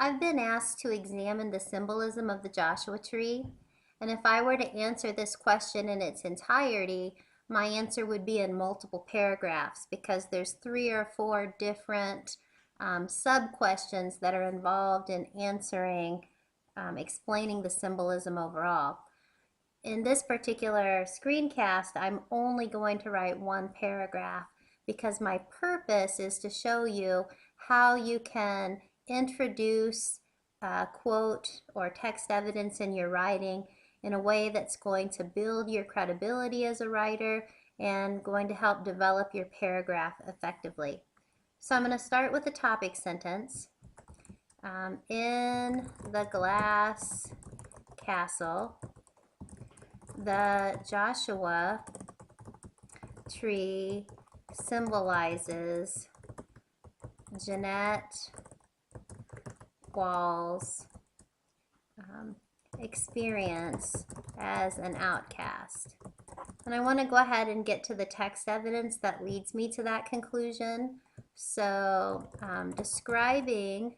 I've been asked to examine the symbolism of the Joshua tree, and if I were to answer this question in its entirety, my answer would be in multiple paragraphs because there's 3 or 4 different sub-questions that are involved in answering, explaining the symbolism overall. In this particular screencast, I'm only going to write 1 paragraph because my purpose is to show you how you can introduce quote or text evidence in your writing in a way that's going to build your credibility as a writer and going to help develop your paragraph effectively. So I'm going to start with a topic sentence. In the glass castle, the Joshua tree symbolizes Jeanette Wall's experience as an outcast. And I want to go ahead and get to the text evidence that leads me to that conclusion. So describing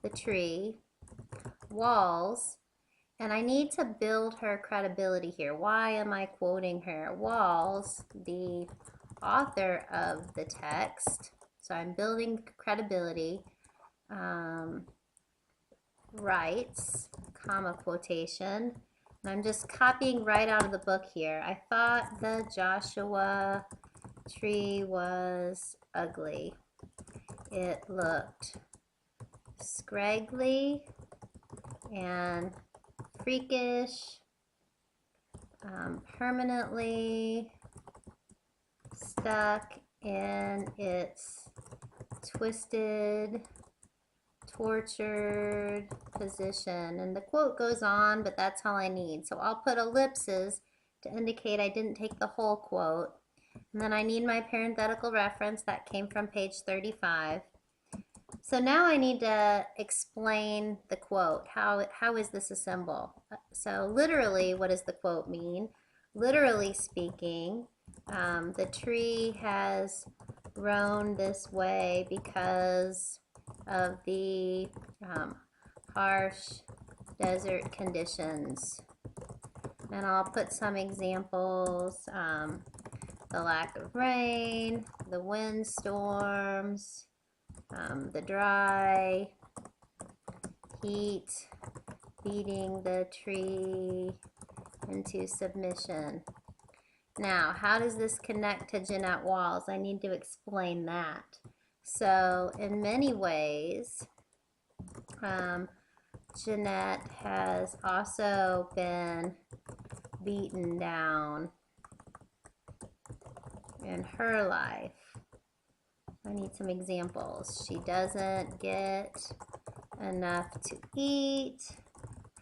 the tree, Walls, and I need to build her credibility here. Why am I quoting her? Walls, the author of the text, so I'm building credibility, writes, comma, quotation, and I'm just copying right out of the book here. I thought the Joshua tree was ugly. It looked scraggly and freakish, permanently stuck in its twisted, tortured position. And the quote goes on, but that's all I need. So I'll put ellipses to indicate I didn't take the whole quote. And then I need my parenthetical reference that came from page 35. So now I need to explain the quote. How is this a symbol? So literally, what does the quote mean? Literally speaking, the tree has grown this way because of the harsh desert conditions. And I'll put some examples. The lack of rain, the windstorms, the dry heat beating the tree into submission. Now, how does this connect to Jeanette Walls? I need to explain that. So, in many ways, Jeanette has also been beaten down in her life. I need some examples. She doesn't get enough to eat.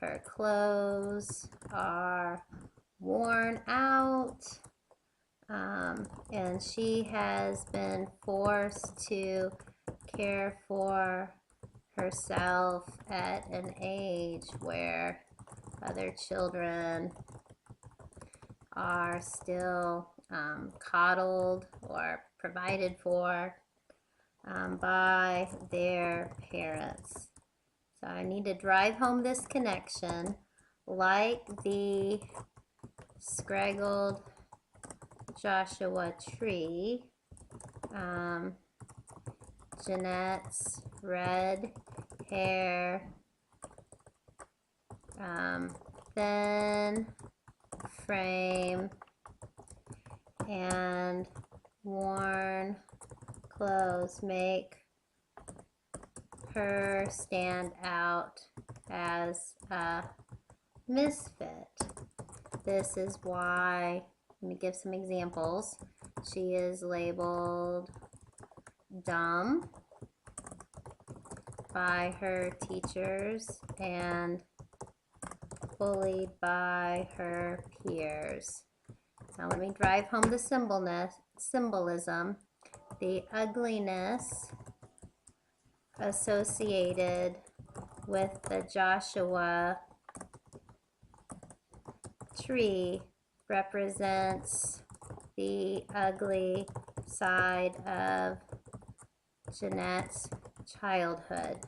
Her clothes are worn out. And she has been forced to care for herself at an age where other children are still coddled or provided for by their parents. So I need to drive home this connection. Like the scraggled Joshua tree, Jeanette's red hair, thin frame, and worn clothes make her stand out as a misfit. This is why, let me give some examples. She is labeled dumb by her teachers and bullied by her peers. Now let me drive home the symbolism. The ugliness associated with the Joshua tree represents the ugly side of Jeanette's childhood.